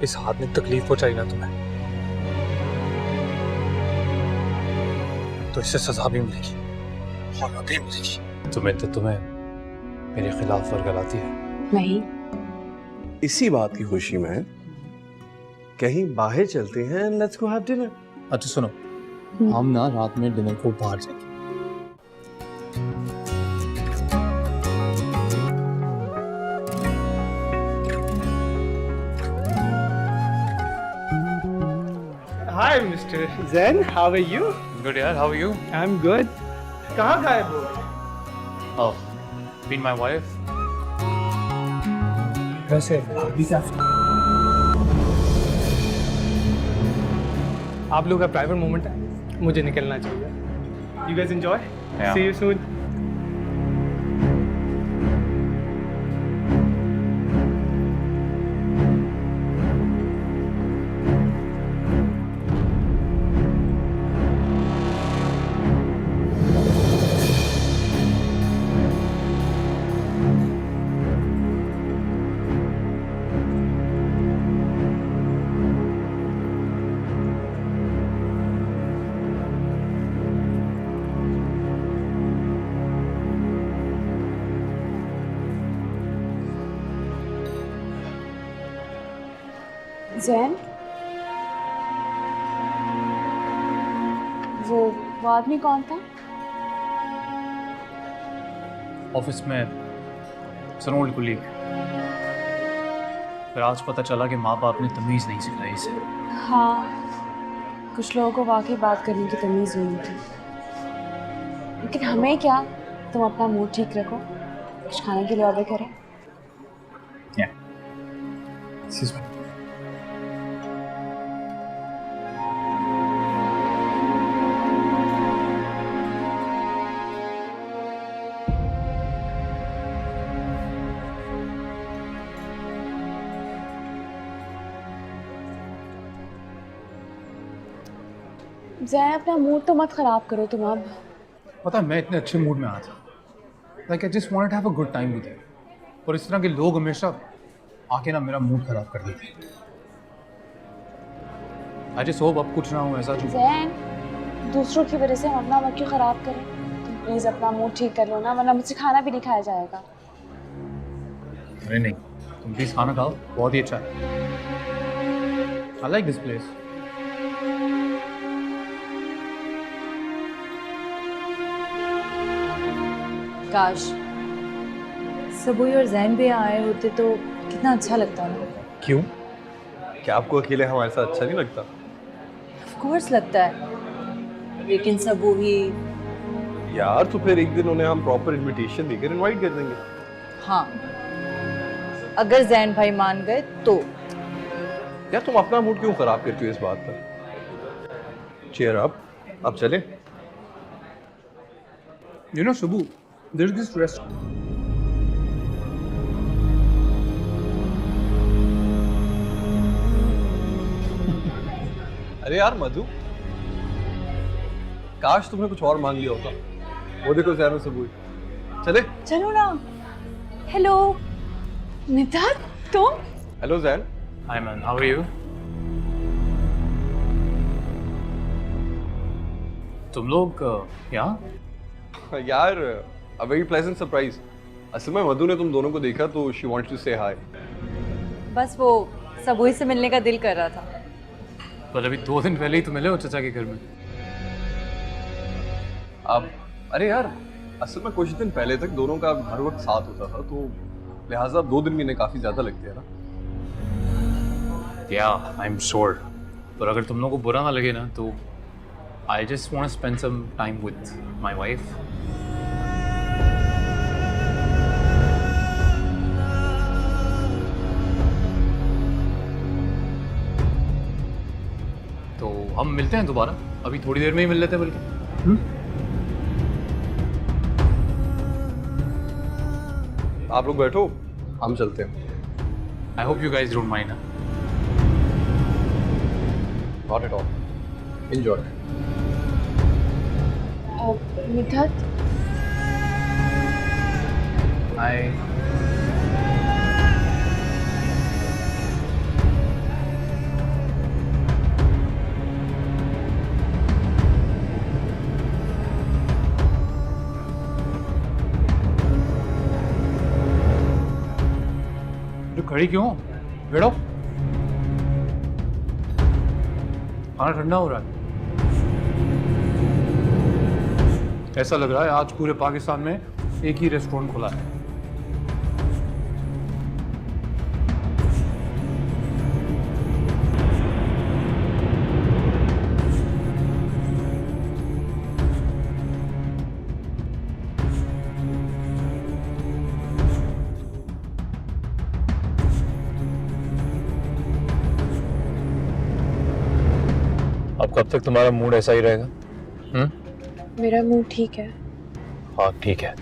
इस हाथ ने तकलीफ पहुंचाई ना तुम्हें, तो इससे सजा भी मिलेगी और भी मिलेगी। तुम्हें मेरे खिलाफ वरगलाती है। नहीं, इसी बात की खुशी में कहीं बाहर चलते हैं, लेट्स गो हैव डिनर। अच्छा सुनो, हम ना रात में डिनर को बाहर जाएंगे। Hi, Mr. Zen. How are you? Good यार, how are you? I'm good. कहाँ गायब हो? Oh, been my wife. वैसे अभी क्या? आप लोग का प्राइवेट मोमेंट है, मुझे निकलना चाहिए। You guys enjoy? Yeah. See you soon. Jain, वो आदमी कौन था? ऑफिस में सर ओल्ड कुलीग। फिर आज पता चला कि माँ बाप ने तमीज़ नहीं सिखाई इसे। हाँ, कुछ लोगों को वाकई बात करने की तमीज़ नहीं होती, लेकिन हमें क्या? तुम अपना मूड ठीक रखो, कुछ खाने के लिए ऑर्डर करें। Excuse me. जैन, अपना मूड तो मत खराब करो तुम अब। पता है मैं इतने अच्छे मूड में आया था, like I just wanted to have a good time with you, और इस तरह के लोग हमेशा आके ना मेरा मूड खराब कर देते हैं। आई जस्ट होप अब कुछ ना हो ऐसा जो। जैन, दूसरों की वजह से हम अपना मूड क्यों खराब करें? तुम प्लीज अपना मूड ठीक कर लो ना, वरना मुझसे खाना भी नहीं खाया जाएगा। अरे नहीं, तुम प्लीज खाना खाओ, बहुत ही अच्छा है। I like this place. काश सबूई और जैन भी आए होते तो कितना अच्छा लगता ना। क्यों? क्या आपको अकेले हमारे साथ अच्छा नहीं लगता? ऑफ कोर्स लगता है, लेकिन सबूई। यार तो फिर एक दिन उन्हें हम प्रॉपर इनविटेशन देकर इनवाइट कर देंगे। हाँ, अगर जैन भाई मान गए तो। यार तुम अपना मूड क्यों खराब करती हो इस बात पर? चीयर अप, अब चले। You know, Subbu, there's this restaurant. अरे यार मधु, काश तुमने कुछ और मांग लिया होता। वो देखो जैन और सबूई। चले। चलो ना। हेलो निधार, तुम? Hello Jain. Hi man, how are you? तुम लोग यहाँ? यार a very pleasant surprise. असल में मधु ने तुम दोनों को देखा तो she wants to say hi. बस वो सबूई से मिलने का दिल कर रहा था। पर अभी 2 दिन पहले ही तो मिले हो चाचा के घर में। अब अरे यार असल में कुछ दिन पहले तक दोनों का हर वक्त साथ होता था, तो लिहाजा 2 दिन भी इन्हें काफी ज्यादा लगते हैं ना। Yeah, I'm sure. पर अगर तुम लोगों को बुरा ना लगे ना तो I just want to spend some time with my wife. तो हम मिलते हैं दोबारा, अभी थोड़ी देर में ही मिल लेते हैं बल्कि। आप लोग बैठो, हम चलते हैं। I hope you guys don't mind. Not at all. Enjoy. निधत, Hi. जो खड़ी क्यों हो? बैठो। खाना ठंडा हो रहा है। ऐसा लग रहा है आज पूरे पाकिस्तान में एक ही रेस्टोरेंट खुला है। अब कब तक तुम्हारा मूड ऐसा ही रहेगा? मेरा मूड ठीक है। हाँ ठीक है।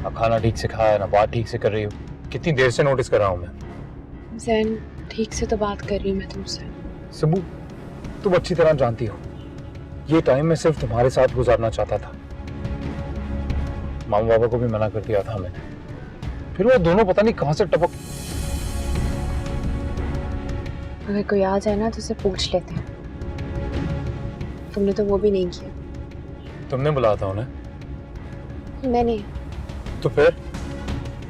अब खाना ठीक से खाया ना बात ठीक से कर रही हो। कितनी देर से नोटिस कर रहा हूँ मैं। जैन ठीक से तो बात कर रही हूँ मैं तुमसे। सबू तुम अच्छी तरह जानती हो ये टाइम मैं सिर्फ तुम्हारे साथ गुजारना चाहता था। मामा बाबा को भी मना कर दिया था मैंने, फिर वो दोनों पता नहीं कहां से टपक। अगर कोई आ जाए ना तो उसे पूछ लेते हैं। तुमने तो वो भी नहीं किया। तुमने बुलाया था उन्हें? मैंने। तो फिर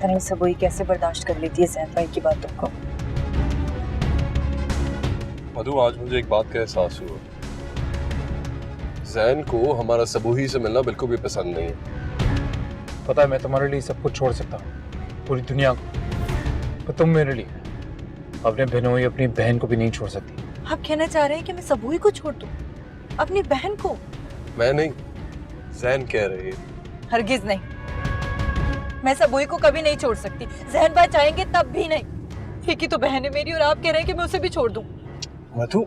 तने सबूई कैसे बर्दाश्त कर लेती है जैन भाई की बातों को। मधु आज मुझे एक बात का एहसास हुआ, जैन को हमारा सबूही से मिलना बिल्कुल भी पसंद नहीं है। पता है मैं तुम्हारे लिए सब कुछ छोड़ सकता हूँ, पूरी दुनिया को, पर तुम मेरे लिए अपने बहनोई अपनी बहन को भी नहीं छोड़ सकती। आप कहना चाह रहे हैं कि मैं सबूई को छोड़ दूं, अपनी बहन को? मैं नहीं, जैन कह रही है। हरगिज नहीं, मैं सबूई को कभी नहीं छोड़ सकती। जहन भाई चाहेंगे तब भी नहीं। एक ही तो बहन है मेरी और आप कह रहे हैं कि मैं उसे भी छोड़ दूं। मधु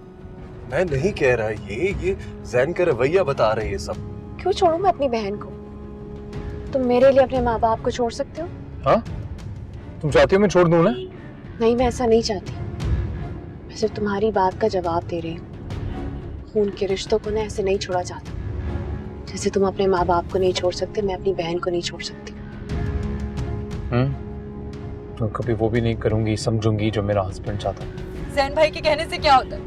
मैं नहीं कह रहा, ये जैन का रवैया बता रही है सब। क्यों छोड़ूं मैं अपनी बहन को? तुम मेरे लिए अपने माँ बाप को छोड़ सकते हो? हाँ तुम चाहती हो मैं छोड़ दूं ना? नहीं, मैं ऐसा नहीं चाहती। मैं सिर्फ तुम्हारी बात का जवाब दे रही हूँ। खून के रिश्तों को ना ऐसे नहीं छोड़ा जाता। जैसे तुम अपने माँ बाप को नहीं छोड़ सकते, मैं अपनी बहन को नहीं छोड़ सकती। तो कभी वो भी नहीं करूंगी, समझूंगी जो मेरा हस्बैंड चाहता है। जैन भाई के कहने से क्या होता है?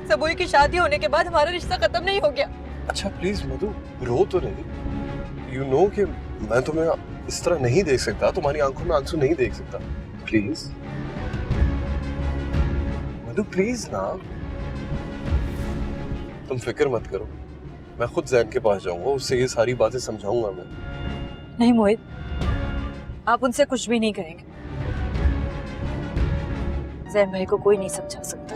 सबूई की शादी होने के बाद हमारा रिश्ता खत्म नहीं हो गया। अच्छा प्लीज मधु रो तो नहीं। यू नो कि मैं तुम्हें इस तरह नहीं देख सकता, तुम्हारी आंखों में आंसू नहीं देख सकता। प्लीज मधु प्लीज ना, तुम फिक्र मत करो, मैं खुद जैन के पास जाऊंगा, उससे ये सारी बातें समझाऊंगा मैं। नहीं मोहित, आप उनसे कुछ भी नहीं करेंगे। जैन भाई को कोई नहीं समझा सकता।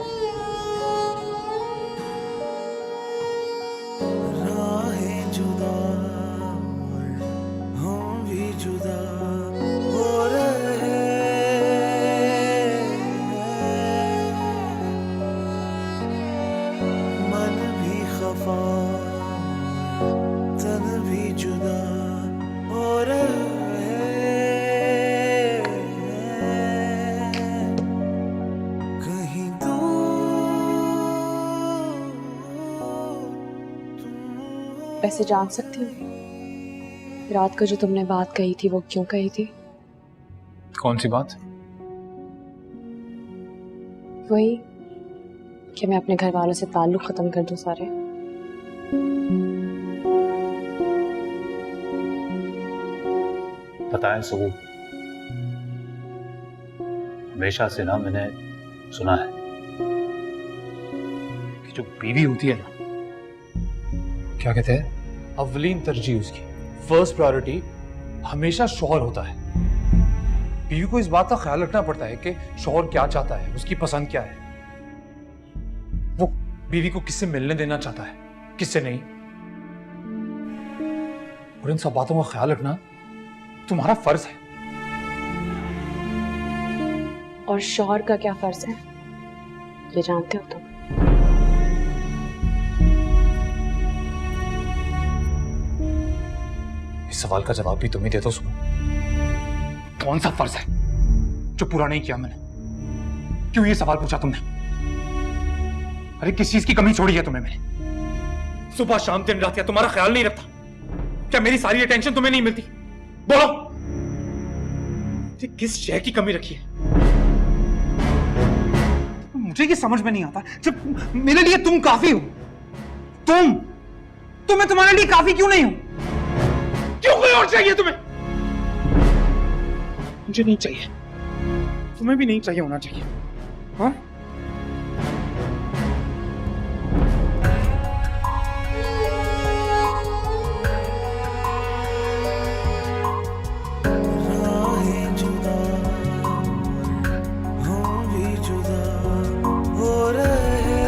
राहें जुदा हम भी जुदा हो रहे मन भी खफा तन भी जुदा हो रहे कहीं वैसे जान सकती हूँ रात को जो तुमने बात कही थी वो क्यों कही थी? कौन सी बात? वही कि मैं अपने घर वालों से ताल्लुक खत्म कर दूं सारे। बताएं सबू, हमेशा से ना मैंने सुना है कि जो बीवी होती है ना, क्या कहते हैं, अव्वलीन तरजीह उसकी फर्स्ट प्रायोरिटी हमेशा शौहर होता है। बीवी को इस बात का ख्याल रखना पड़ता है कि शौहर क्या चाहता है, उसकी पसंद क्या है, वो बीवी को किससे मिलने देना चाहता है, किससे नहीं। और इन सब बातों का ख्याल रखना तुम्हारा फर्ज है। और शौहर का क्या फर्ज है ये जानते हो तुम? इस सवाल का जवाब भी तुम ही दे दो सुनो। कौन सा फर्ज है जो पूरा नहीं किया मैंने? क्यों ये सवाल पूछा तुमने? अरे किस चीज की कमी छोड़ी है तुम्हें मैंने? सुबह शाम दिन रात क्या तुम्हारा ख्याल नहीं रखता? क्या मेरी सारी अटेंशन तुम्हें नहीं मिलती? बोलो, किस शय की कमी रखी है? मुझे ये समझ में नहीं आता, जब मेरे लिए तुम काफी हो, तो मैं तुम्हारे लिए काफी क्यों नहीं हूं? क्यों कोई और चाहिए तुम्हें? मुझे नहीं चाहिए। तुम्हें भी नहीं चाहिए होना चाहिए। हाँ राहें जुदा हम भी जुदा हो रहे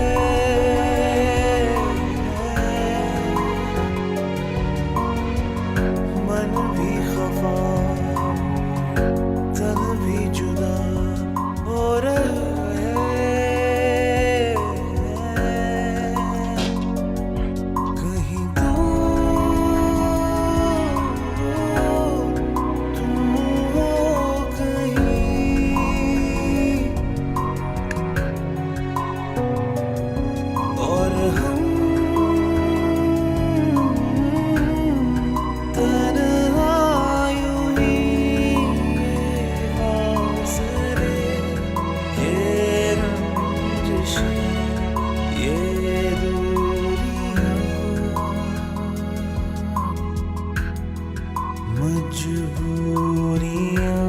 मन भी खफा तन भी जुदा हो रहे कहीं दूर तुम हो कहीं और हम तन्हा यूं ही फासले ये रंजिशें ये दूरियां मजबूरियां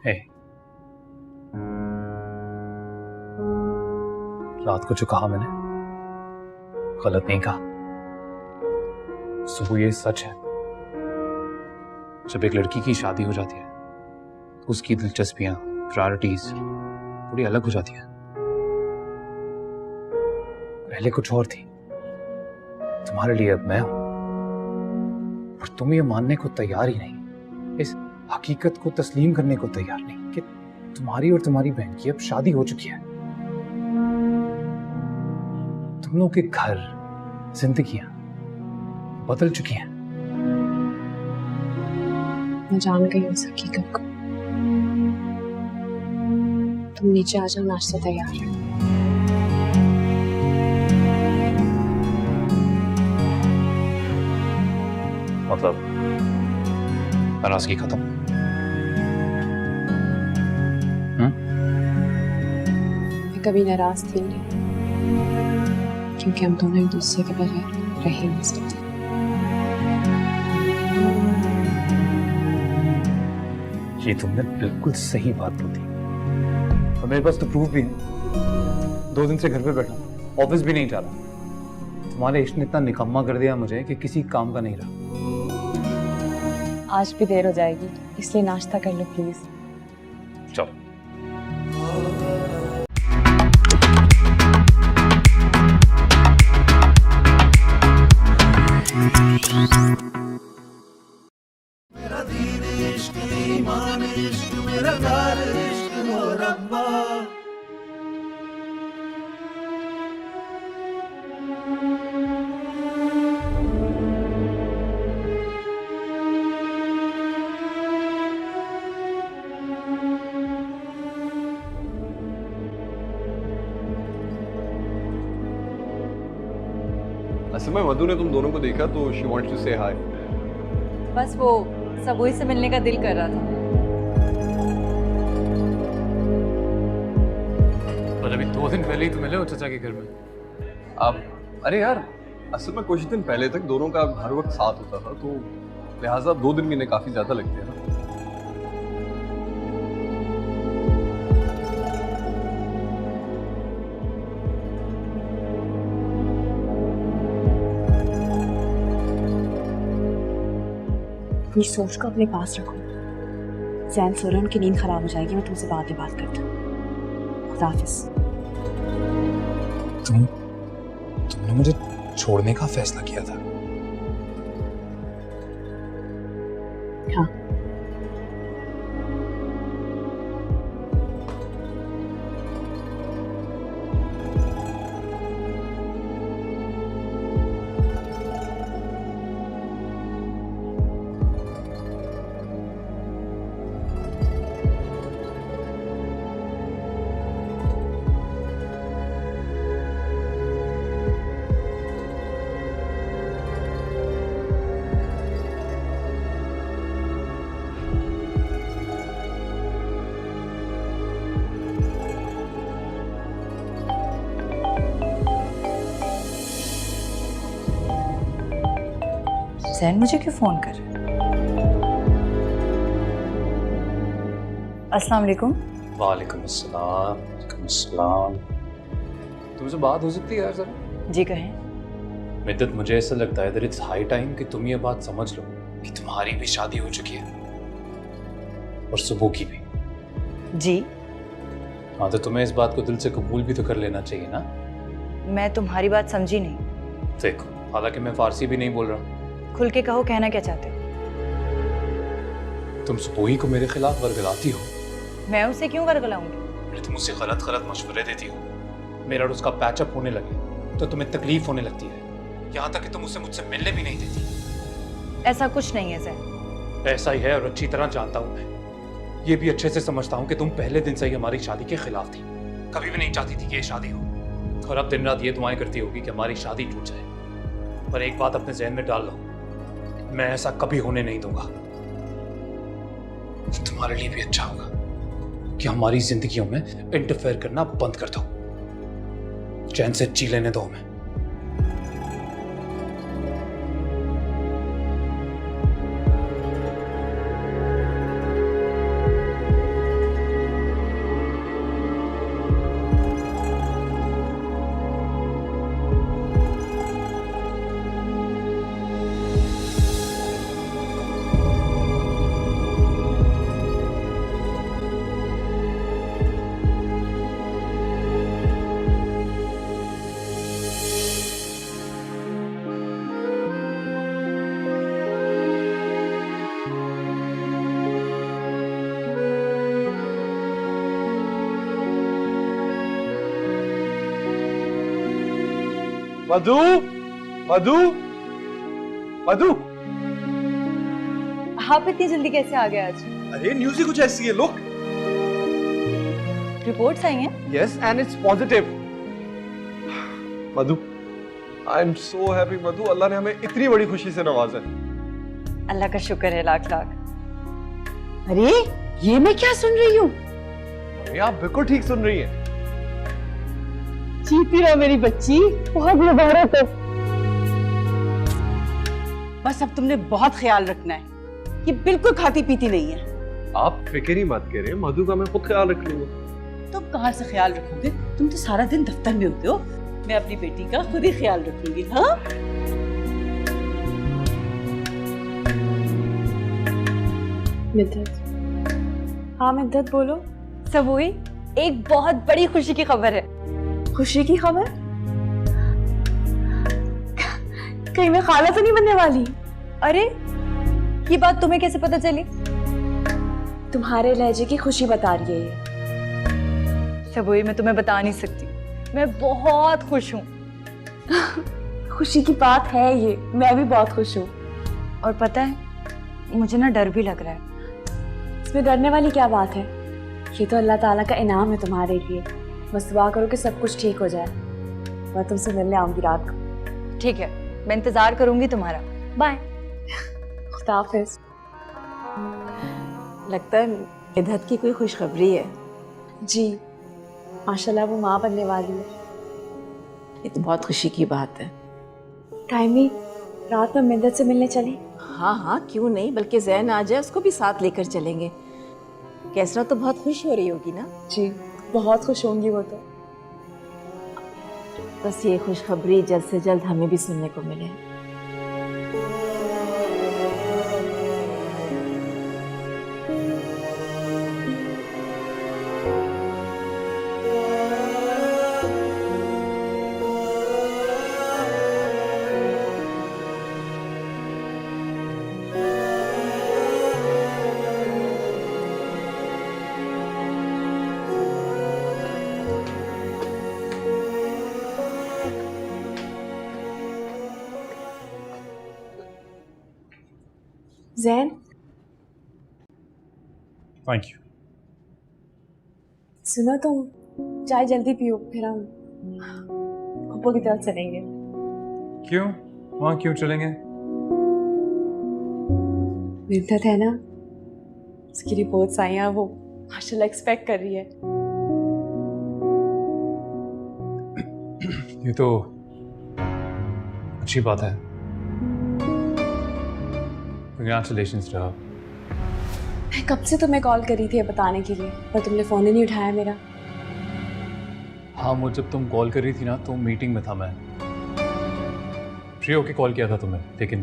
हे, रात को जो कहा मैंने गलत नहीं कहा। सुबह ये सच है, जब एक लड़की की शादी हो जाती है तो उसकी दिलचस्पियां, प्रायोरिटीज थोड़ी अलग हो जाती हैं। पहले कुछ और थी, तुम्हारे लिए अब मैं हूं, और तुम ये मानने को तैयार ही नहीं, इस हकीकत को तस्लीम करने को तैयार नहीं कि तुम्हारी और तुम्हारी बहन की अब शादी हो चुकी है। तुम लोग के घर, जिंदगियां बदल चुकी हैं। मैं जान गई उस हकीकत को। तुम नीचे आ जाओ, नाश्ता तैयार है। मतलब नाराजगी खत्म? मैं कभी नाराज थी नहीं, क्योंकि हम दोनों एक दूसरे के बगैर रह ही नहीं सकते। ये तुमने बिल्कुल सही बात बोली, और मेरे पास तो प्रूफ भी है। 2 दिन से घर पे बैठा, ऑफिस भी नहीं जा रहा। तुम्हारे इश्क ने इतना निकम्मा कर दिया मुझे कि किसी काम का नहीं रहा। आज भी देर हो जाएगी, इसलिए नाश्ता कर लो प्लीज। चलो। मेरा दीन इश्क ईमान इश्क मेरा कार इश्क हो रब्बा असल में मधु ने तुम दोनों को देखा तो शी वांट्स टू से हाय। बस वो सबोई से मिलने का दिल कर रहा था। और अभी 2 दिन पहले ही तो मिले हो चाचा के घर में। आप अरे यार, असल में कुछ दिन पहले तक दोनों का हर वक्त साथ होता था, तो लिहाजा 2 दिन भी इन्हें काफी ज्यादा लगते हैं ना। अपनी सोच को अपने पास रखो। जैन सो रहा है, उनकी नींद खराब हो जाएगी। मैं तुमसे बाद में बात करता हूँ। खुदा हाफिज। तुमने मुझे छोड़ने का फैसला किया था? हाँ। जैन मुझे क्यों फोन कर रहे? अस्सलाम वालेकुम। वालेकुम अस्सलाम। वालेकुम अस्सलाम। तुमसे बात हो सकती है यार जरा? जी कहें। मिद्दत, मुझे ऐसा लगता है दैट इट्स हाई टाइम कि तुम ये बात समझ लो कि तुम्हारी भी शादी हो चुकी है और सुबह की भी। जी हाँ, तो तुम्हें इस बात को दिल से कबूल भी तो कर लेना चाहिए ना। मैं तुम्हारी बात समझी नहीं। देखो, हालांकि मैं फारसी भी नहीं बोल रहा। खुल के कहो, कहना क्या चाहते हो? तुम सुबोही को मेरे खिलाफ वर्गलाती हो। मैं उसे क्यों वर्गलाऊंगी? अरे तुम मुझसे गलत गलत मशवरे देती हो। मेरा और उसका पैचअप होने लगे तो तुम्हें तकलीफ होने लगती है, यहाँ तक कि तुम उसे मुझसे मिलने भी नहीं देती। ऐसा कुछ नहीं है जैन। ऐसा ही है और अच्छी तरह जानता हूँ मैं। ये भी अच्छे से समझता हूँ कि तुम पहले दिन से ही हमारी शादी के खिलाफ थी। कभी भी नहीं चाहती थी कि ये शादी हो, और अब दिन रात ये दुआएं करती होगी कि हमारी शादी टूट जाए। पर एक बात अपने जहन में डाल लो, मैं ऐसा कभी होने नहीं दूंगा। तुम्हारे लिए भी अच्छा होगा कि हमारी जिंदगियों में इंटरफेयर करना बंद कर दो। चैन से जी लेने दो हमें। मधु, मधु, मधु। आप इतनी जल्दी कैसे आ गए आज? अरे न्यूज़ ही कुछ ऐसी है, लुक। रिपोर्ट्स आई हैं? Yes, and it's positive. Madhu, I am so happy Madhu, Allah ने हमें इतनी बड़ी खुशी से नवाजा है। अल्लाह का शुक्र है, लाख लाख। अरे ये मैं क्या सुन रही हूँ? अरे आप बिल्कुल ठीक सुन रही हैं। जीती रहो मेरी बच्ची, बहुत मुबारक हो। बस अब तुमने बहुत ख्याल रखना है, ये बिल्कुल खाती पीती नहीं है। आप फिक्र ही मत करें, मधु का मैं खुद ख्याल रख लूंगा। तुम कहाँ से ख्याल रखोगे? तुम तो सारा दिन दफ्तर में होते हो। मैं अपनी बेटी का खुद ही ख्याल रखूंगी। हाँ, मिद्दत। हाँ मिद्दत, बोलो। सबूई, एक बहुत बड़ी खुशी की खबर है। खुशी की खबर? कहीं मैं खाला तो नहीं बनने वाली? अरे ये बात तुम्हें कैसे पता चली? तुम्हारे लहजे की खुशी बता रही है ये। सबूई, मैं तुम्हें बता नहीं सकती, मैं बहुत खुश हूँ। खुशी की बात है ये, मैं भी बहुत खुश हूँ। और पता है, मुझे ना डर भी लग रहा है। इसमें डरने वाली क्या बात है? ये तो अल्लाह ताला का इनाम है तुम्हारे लिए। बस दुआ करो कि सब कुछ ठीक हो जाए। मैं तुमसे मिलने आऊंगी रात को। ठीक है, मैं इंतजार करूंगी तुम्हारा। बाय। खुदा हाफिज। लगता है इधत की कोई खुशखबरी है। जी, माशाल्लाह वो माँ बनने वाली है। ये तो बहुत खुशी की बात है। टाइमी, रात में मिद्दत से मिलने चले? हाँ हाँ, क्यों नहीं, बल्कि जैन आ जाए उसको भी साथ लेकर चलेंगे। कैसरा तो बहुत खुश हो रही होगी ना? जी, बहुत खुश होंगी वो तो। बस ये खुशखबरी जल्द से जल्द हमें भी सुनने को मिले। Jain, thank you. सुनो तुम चाय जल्दी पियो, फिर हम पप्पू की तरफ चलेंगे। क्यों? वहाँ क्यों चलेंगे? मिन्नत है ना, उसकी रिपोर्ट्स आई हैं, वो माशाल्लाह एक्सपेक्ट कर रही है। ये तो अच्छी बात है। कंग्रेचुलेशंस रहा। मैं कब से तुम्हें कॉल करी थी बताने के लिए, पर तुमने फ़ोन ही नहीं उठाया मेरा। हाँ, वो जब तुम कॉल कर रही थी ना तो मीटिंग में था मैं। फ्री होके कॉल किया था तुम्हें, लेकिन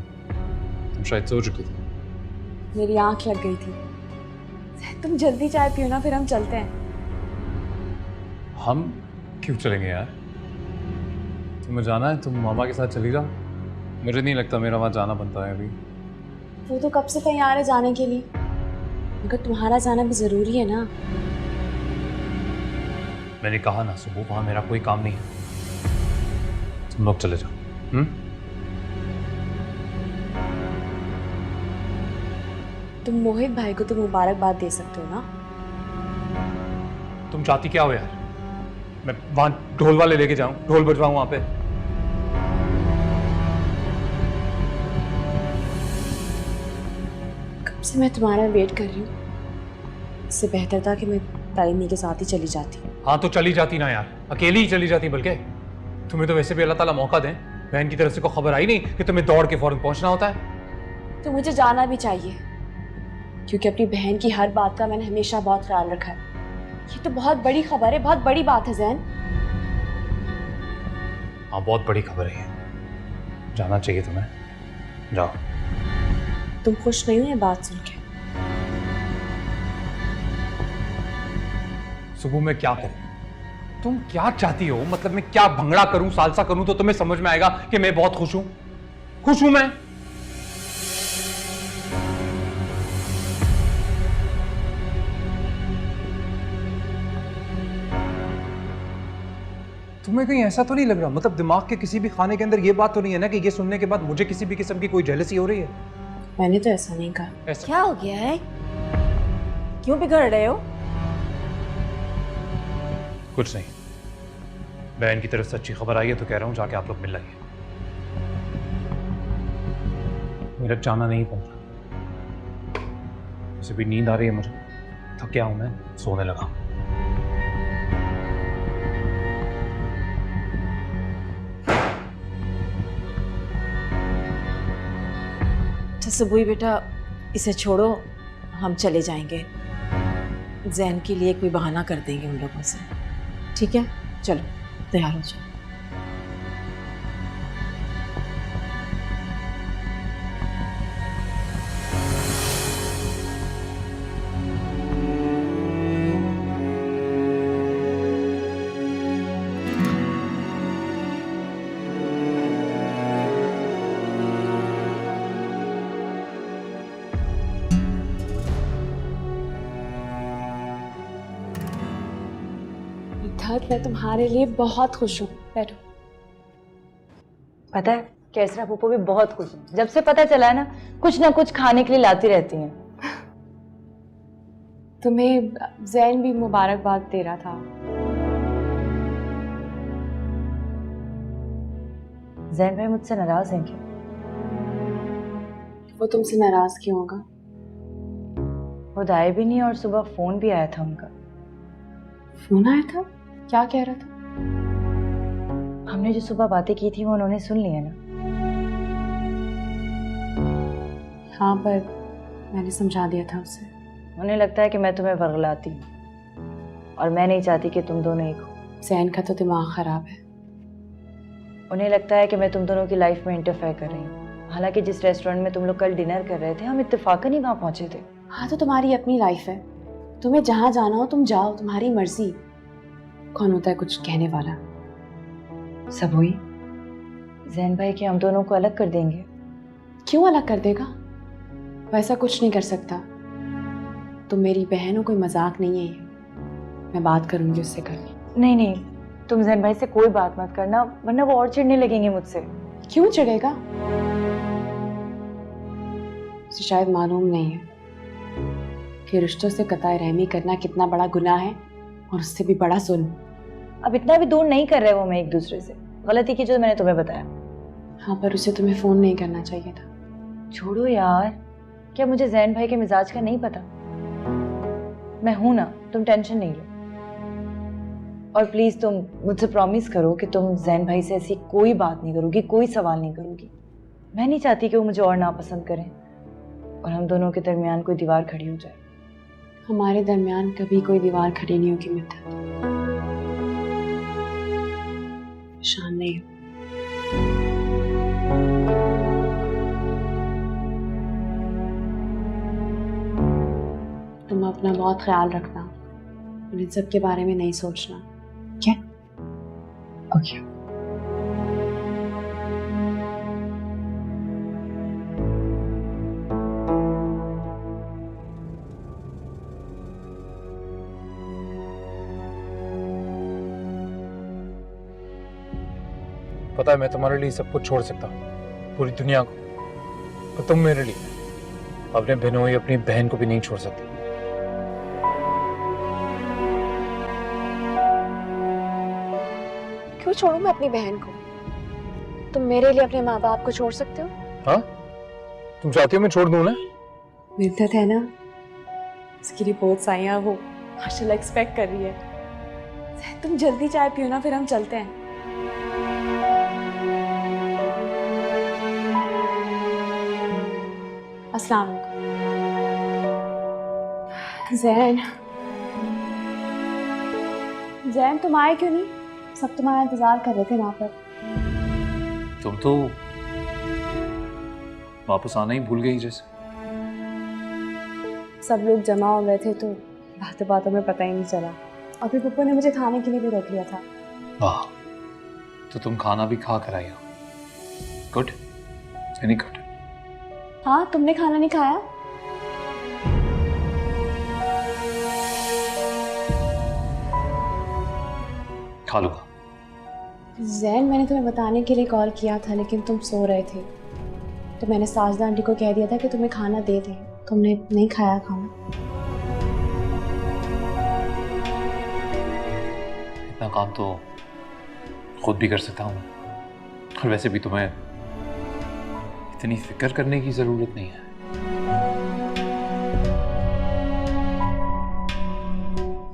तुम शायद सो चुकी थी। मेरी आंख लग गई थी। तुम जल्दी चाय पियो ना, फिर हम चलते हैं। हम क्यों चलेंगे यार? तुम्हें जाना है, तुम मामा के साथ चली जाओ। मुझे नहीं लगता मेरा वहाँ जाना बनता है अभी। वो तो कब से तैयार है जाने के लिए, मगर तुम्हारा जाना भी ज़रूरी है ना। मैंने कहा ना सुबह, वहाँ मेरा कोई काम नहीं है। तुम लोग चले जाओ। तुम मोहित भाई को तो मुबारकबाद दे सकते हो ना। तुम चाहती क्या हो यार? मैं वहाँ ढोल वाले लेके जाऊँ, ढोल बजवाऊँ वहाँ पे? कब से मैं तुम्हारा वेट कर रही हूँ। इससे बेहतर था कि मैं तालिमी के साथ ही चली जाती। हाँ तो चली जाती ना यार, अकेली ही चली जाती। बल्कि तुम्हें तो वैसे भी अल्लाह ताला मौका दें, बहन की तरफ से कोई खबर आई नहीं कि तुम्हें दौड़ के फौरन पहुंचना होता है। तो मुझे जाना भी चाहिए, क्योंकि अपनी बहन की हर बात का मैंने हमेशा बहुत ख्याल रखा है। ये तो बहुत बड़ी खबर है, बहुत बड़ी बात है जैन। हाँ बहुत बड़ी खबर है ये, जाना चाहिए तुम्हें। जाओ। तुम खुश नहीं हो ये बात सुन के? सुबह मैं क्या करूं? तुम क्या चाहती हो? मतलब मैं क्या भंगड़ा करूं, सालसा करूं तो तुम्हें समझ में आएगा कि मैं बहुत खुश हूं? खुश हूं मैं। तुम्हें कहीं ऐसा तो नहीं लग रहा, मतलब दिमाग के किसी भी खाने के अंदर ये बात तो नहीं है ना कि ये सुनने के बाद मुझे किसी भी किस्म की कोई जेलसी हो रही है? मैंने तो ऐसा नहीं कहा। ऐसा क्या हो गया है? क्यों बिगड़ रहे हो? कुछ नहीं, बहन की तरफ से अच्छी खबर आई है तो कह रहा हूं जाके आप लोग मिल लेंगे। मेरा जाना नहीं बनता, वैसे भी नींद आ रही है मुझे, थक गया हूं मैं, सोने लगा। अच्छा सुबुई बेटा, इसे छोड़ो, हम चले जाएंगे। जैन के लिए कोई बहाना कर देंगे उन लोगों से, ठीक है? चलो तैयार हो जाओ। मैं तुम्हारे लिए बहुत खुश हूँ। बैठो। पता है कैसरा पप्पू भी बहुत खुश है। जब से पता चला है ना कुछ खाने के लिए लाती रहती हैं। तुम्हें जैन भी मुबारकबाद दे रहा था। जैन भाई मुझसे नाराज हैं क्या? वो तुमसे नाराज क्यों होगा? खुद आए भी नहीं और सुबह फोन भी आया था उनका। फोन आया था? क्या कह रहा था? हमने जो सुबह बातें की थी वो उन्होंने सुन ली है ना। हाँ, पर मैंने समझा दिया था उसे। उन्हें लगता है कि मैं तुम्हें वर्गलाती हूँ और मैं नहीं चाहती कि तुम दोनों एक हो। जैन का तो दिमाग खराब है। उन्हें लगता है कि मैं तुम दोनों की लाइफ में इंटरफेयर कर रही हूँ। हालांकि जिस रेस्टोरेंट में तुम लोग कल डिनर कर रहे थे हम इत्तेफाकन ही वहाँ पहुंचे थे। हाँ, तो तुम्हारी अपनी लाइफ है, तुम्हें जहाँ जाना हो तुम जाओ, तुम्हारी मर्जी। कौन होता है कुछ कहने वाला? सब हुई जैन भाई कि हम दोनों को अलग कर देंगे। क्यों अलग कर देगा? वैसा कुछ नहीं कर सकता। तुम मेरी बहन हो, कोई मजाक नहीं है ये। मैं बात करूंगी उससे कल। नहीं, तुम जैन भाई से कोई बात मत करना, वरना वो और चिढ़ने लगेंगे मुझसे। क्यों चिढ़ेगा? उसे शायद मालूम नहीं है कि रिश्तों से कताई रहमी करना कितना बड़ा गुनाह है और उससे भी बड़ा जुल्म। अब इतना भी दूर नहीं कर रहे वो मैं एक दूसरे से, गलती की जो मैंने तुम्हें बताया। हाँ, पर उसे तुम्हें फोन नहीं करना चाहिए था। छोड़ो यार, क्या मुझे जैन भाई के मिजाज का नहीं पता? मैं हूं ना, तुम टेंशन नहीं लो। और प्लीज तुम मुझसे प्रॉमिस करो कि तुम जैन भाई से ऐसी कोई बात नहीं करोगी, कोई सवाल नहीं करोगी। मैं नहीं चाहती कि वो मुझे और नापसंद करें और हम दोनों के दरमियान कोई दीवार खड़ी हो जाए। हमारे दरमियान कभी कोई दीवार खड़ी नहीं होगी मिद्दत। शान नहीं। तुम अपना बहुत ख्याल रखना और इन सब के बारे में नहीं सोचना, क्या? ओके। पता है मैं तुम्हारे लिए सब कुछ छोड़ सकता हूँ, पूरी दुनिया को, और तुम मेरे लिए अपने बहनों या अपनी बहन को भी नहीं छोड़ सकती। क्यों छोड़ूं मैं अपनी बहन को? तुम मेरे लिए अपने माँ बाप को छोड़ सकते हो? हाँ, तुम चाहती हो मैं छोड़ दूं ना? मिद्दत है ना, उसकी रिपोर्ट्स आई हैं, वो माशाल्लाह एक्सपेक्ट कर रही है। तुम जल्दी चाय पियो ना, फिर हम चलते हैं। अस्सलाम वालेकुम। जैन तुम आए क्यों नहीं? सब तुम्हारा इंतजार कर रहे थे वहां पर। तुम तो वापस आना ही भूल गई जैसे। सब लोग जमा हो गए थे तो बातों बातों में पता ही नहीं चला, और फिर पप्पू ने मुझे खाने के लिए भी रोक लिया था। वाह, तो तुम खाना भी खा कर आई हो। Good, very good. हाँ, तुमने खाना नहीं खाया? खा लूंगा। जैन, मैंने तुम्हें बताने के लिए कॉल किया था लेकिन तुम सो रहे थे, तो मैंने साजदा आंटी को कह दिया था कि तुम्हें खाना दे दें। तुमने नहीं खाया खाना। इतना काम तो खुद भी कर सकता हूँ, और वैसे भी तुम्हें इतनी फिक्र करने की जरूरत नहीं है।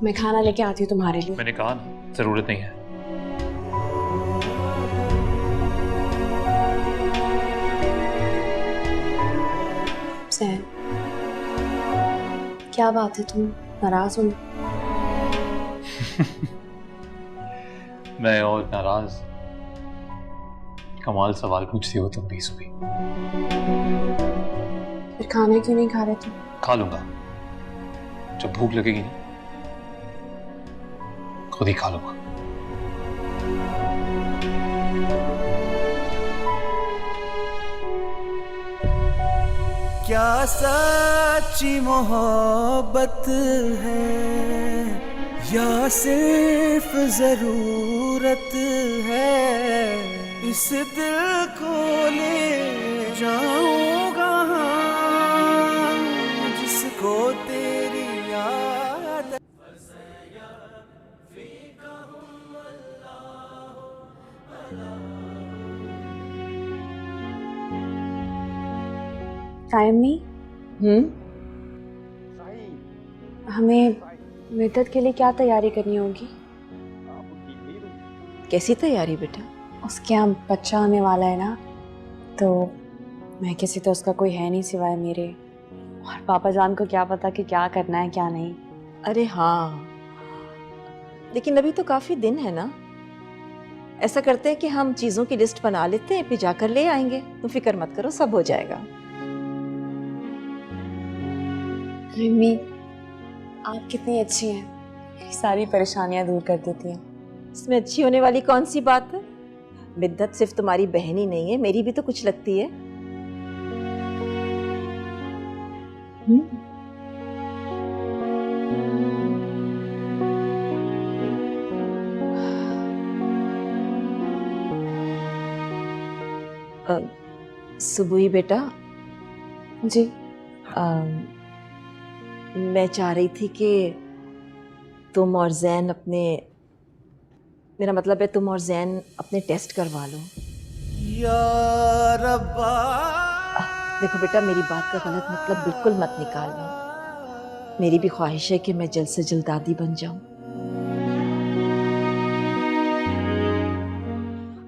मैं खाना लेके आती हूँ तुम्हारे लिए। मैंने कहा ना, जरूरत नहीं है। जैन, क्या बात है, तुम नाराज हो? मैं और नाराज? कमाल सवाल पूछती हो तुम भी सुबह। फिर खाना क्यों नहीं खा रहे तुम? खा लूंगा, जब भूख लगेगी ना खुद ही खा लूंगा। क्या सच्ची मोहब्बत है या सिर्फ जरूरत है, इस दिल को ले जाऊंगा जिसको तेरी याद। टाइम नहीं? हमें मिद्दत के लिए क्या तैयारी करनी होगी? कैसी तैयारी बेटा? उसके यहाँ बच्चा होने वाला है ना, तो मैं किसी तो उसका कोई है नहीं सिवाय मेरे, और पापा जान को क्या पता कि क्या करना है क्या नहीं। अरे हाँ, लेकिन अभी तो काफी दिन है ना। ऐसा करते हैं कि हम चीजों की लिस्ट बना लेते हैं, फिर जाकर ले आएंगे। तुम फिक्र मत करो, सब हो जाएगा। मम्मी, आप कितनी अच्छी हैं, मेरी सारी परेशानियां दूर कर देती हैं। इसमें अच्छी होने वाली कौन सी बात है? मिद्दत सिर्फ तुम्हारी बहन ही नहीं है, मेरी भी तो कुछ लगती है। सुबुही बेटा, जी मैं चाह रही थी कि तुम और जैन अपने, मेरा मतलब है तुम और जैन अपने टेस्ट करवा लो। या रब्बा। देखो बेटा, मेरी बात का गलत मतलब बिल्कुल मत निकालना। मेरी भी ख्वाहिश है कि मैं जल्द से जल्द दादी बन जाऊं।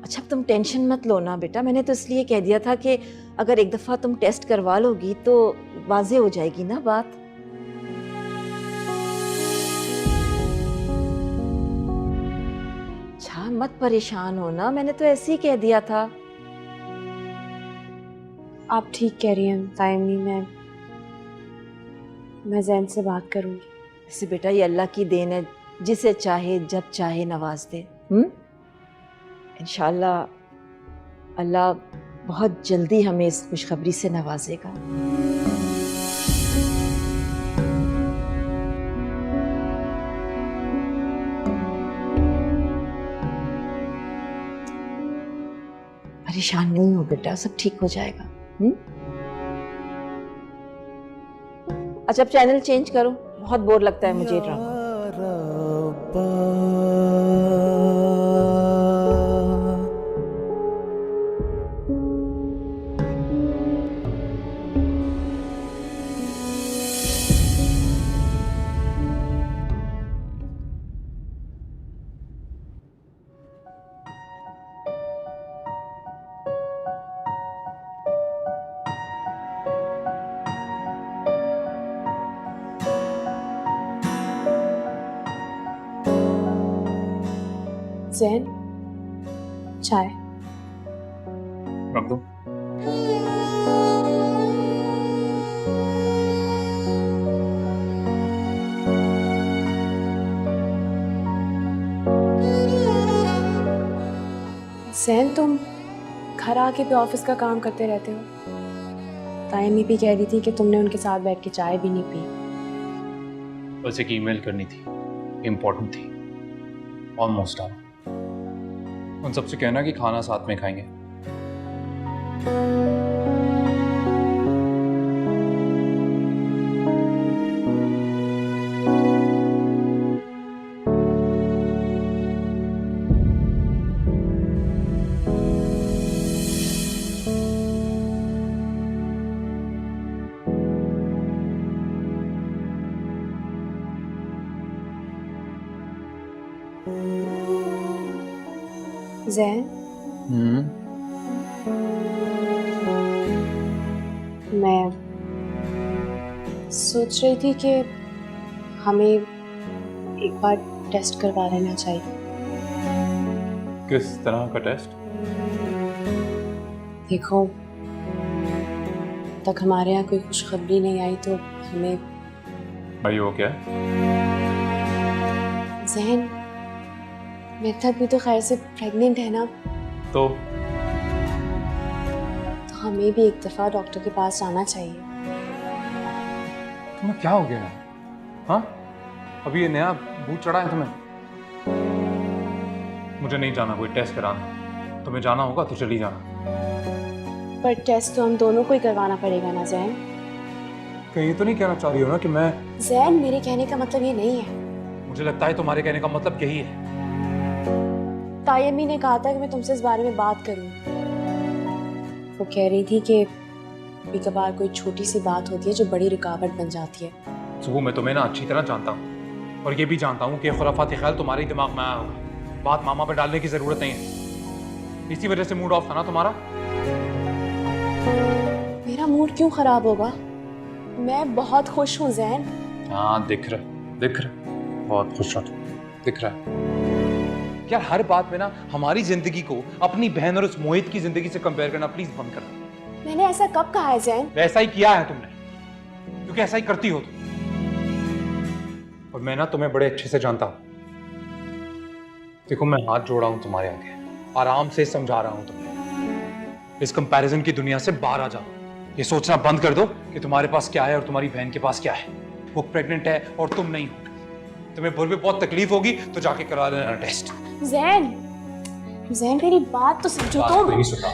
अच्छा, अब तुम टेंशन मत लो ना बेटा। मैंने तो इसलिए कह दिया था कि अगर एक दफ़ा तुम टेस्ट करवा लोगी तो वाज़ेह हो जाएगी ना बात। अच्छा, मत परेशान हो ना, मैंने तो ऐसे ही कह दिया था। आप ठीक कह रही हैं तायम्मी, मैं जैन से बात करूंगी। वैसे बेटा, ये अल्लाह की देन है, जिसे चाहे जब चाहे नवाज दे। इंशाअल्लाह अल्लाह बहुत जल्दी हमें इस खुशखबरी से नवाजेगा। परेशान नहीं हो बेटा, सब ठीक हो जाएगा। अच्छा, अब चैनल चेंज करो, बहुत बोर लगता है मुझे ड्रामा। जैन, चाय। रख दो। जैन, तुम घर आके भी ऑफिस का काम करते रहते हो। तायम्मी भी कह रही थी कि तुमने उनके साथ बैठ के चाय भी नहीं पी। बस एक ईमेल करनी थी, इम्पोर्टेंट थी। ऑलमोस्ट आ उन सबसे कहना कि खाना साथ में खाएंगे। जैन, मैं सोच रही थी कि हमें एक बार टेस्ट करवा लेना चाहिए। किस तरह का टेस्ट? देखो, तक हमारे यहाँ कोई खुशखबरी नहीं आई तो हमें। भाई वो क्या? जहन, मिर्तक भी तो खैर से प्रेग्नेंट है ना, तो हमें भी एक दफा डॉक्टर के पास जाना चाहिए। तुम्हें क्या हो गया है? हाँ, अभी ये नया भूत चढ़ा है तुम्हें? मुझे नहीं जाना कोई टेस्ट कराना। तुम्हें जाना होगा तो चली जाना। पर टेस्ट तो हम दोनों को ही करवाना पड़ेगा ना जैन। कहीं तो नहीं कहना चाह रही हो ना कि मैं? जैन, मेरे कहने का मतलब ये नहीं है। मुझे लगता है तुम्हारे कहने का मतलब यही है। तायम्मी ने कहा था कि मैं तुमसे इस बारे में बात करूं। वो कह रही थी कि कभी कभार कोई छोटी सी बात होती है जो बड़ी रुकावट बन जाती है। सुबह मैं तुम्हें ना अच्छी तरह जानता हूँ और ये भी जानता हूँ कि खुराफाती ख्याल तुम्हारे ही दिमाग में आया होगा। बात मामा पे डालने की जरूरत नहीं है। इसी वजह से मूड ऑफ था ना तुम्हारा। मेरा मूड क्यों खराब होगा? मैं बहुत खुश हूँ जैन। हाँ, दिख रहा बहुत खुश हो, दिख रहा है। यार, हर बात में ना हमारी जिंदगी को अपनी बहन और उस मोहित की जिंदगी से कंपेयर करना प्लीज बंद करना। मैंने ऐसा कब कहा है जैन? ऐसा ही किया है तुमने, क्योंकि ऐसा ही करती हो तुम। और मैं ना तुम्हें बड़े अच्छे से जानता हूं। देखो, मैं हाथ जोड़ा हूं तुम्हारे आगे, आराम से समझा रहा हूं तुम्हें। इस कंपैरिजन की दुनिया से बाहर आ जाओ। ये सोचना बंद कर दो कि तुम्हारे पास क्या है और तुम्हारी बहन के पास क्या है। वो प्रेग्नेंट है और तुम नहीं हो। तुम्हें फिर भी बहुत तकलीफ होगी तो जाके करा लेना टेस्ट। जैन, मेरी बात तो समझो तुम। नहीं सुन रहा।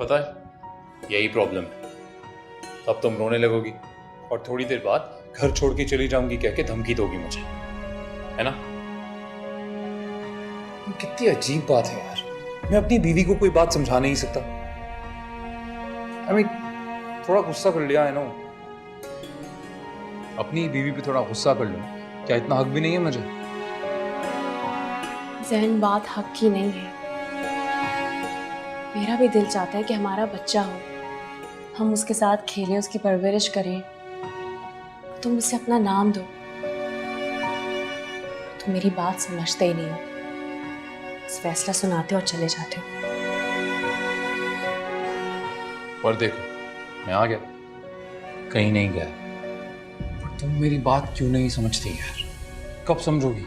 पता है यही प्रॉब्लम है। अब तुम रोने लगोगी और थोड़ी देर बाद घर छोड़ के चली जाऊंगी कह के धमकी दोगी मुझे, है ना? कितनी अजीब बात है यार, मैं अपनी बीवी को कोई बात समझा नहीं सकता। थोड़ा गुस्सा कर लिया है ना, अपनी बीवी पे थोड़ा गुस्सा कर लो, क्या इतना हक भी नहीं है मुझे? जहन बात हक की नहीं है। मेरा भी दिल चाहता है कि हमारा बच्चा हो, हम उसके साथ खेलें, उसकी परवरिश करें। तुम उसे अपना नाम दो। तुम मेरी बात समझते ही नहीं हो, बस फैसला सुनाते हो और चले जाते हो। पर देखो मैं आ गया, कहीं नहीं गया। पर तुम मेरी बात क्यों नहीं समझती यार? कब समझोगी?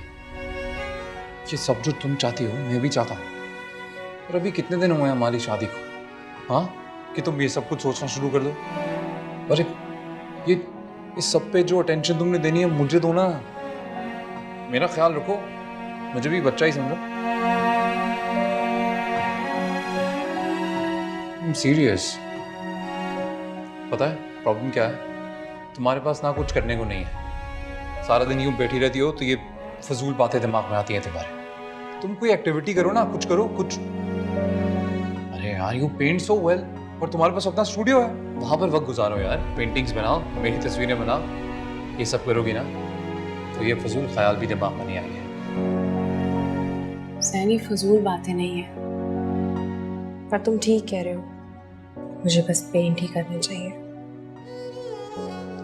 ये सब जो तुम चाहती हो मैं भी चाहता हूँ। और अभी कितने दिन हुए हैं हमारी शादी को, हाँ, कि तुम ये सब कुछ सोचना शुरू कर दो? अरे ये इस सब पे जो अटेंशन तुमने देनी है मुझे दो ना। मेरा ख्याल रखो, मुझे भी बच्चा ही समझो। सीरियस। पता है प्रॉब्लम क्या है? तुम्हारे पास ना कुछ करने को नहीं है, सारा दिन यूं बैठी रहती हो तो ये फजूल बातें दिमाग में आती हैं तुम्हारे। तुम कोई एक्टिविटी करो ना, कुछ करो कुछ। अरे यार यू पेंट सो वेल, और तुम्हारे पास अपना स्टूडियो है, वहां पर वक्त गुजारो यार, पेंटिंग्स बनाओ, मेरी तस्वीरें बनाओ। ये सब करोगी ना तो ये फजूल ख्याल भी दिमाग में नहीं आएंगे। सैनी फजूल बातें नहीं है, पर तुम ठीक कह रहे हो, मुझे बस पेंट ही करने चाहिए।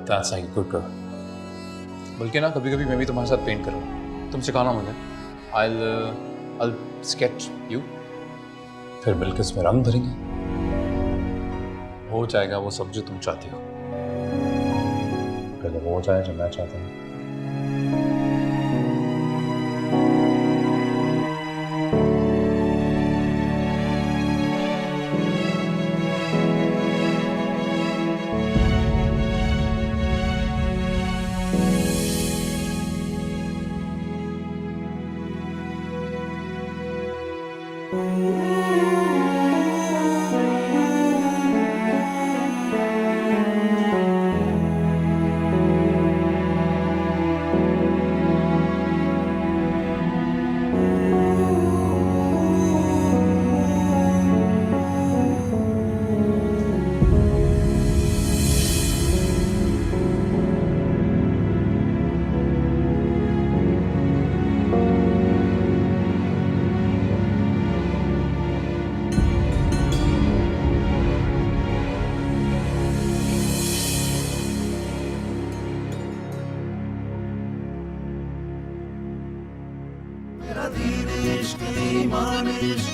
That's like good girl. बल्कि ना कभी कभी मैं भी तुम्हारे साथ पेंट करूँ, तुम सिखाना मुझे। I'll sketch you, फिर मिलकर इसमें रंग भरेंगे, हो जाएगा वो सब जो तुम चाहती हो। पहले वो हो जाए जो मैं चाहता हूँ। मेरा दीन इश्क ईमान इश्क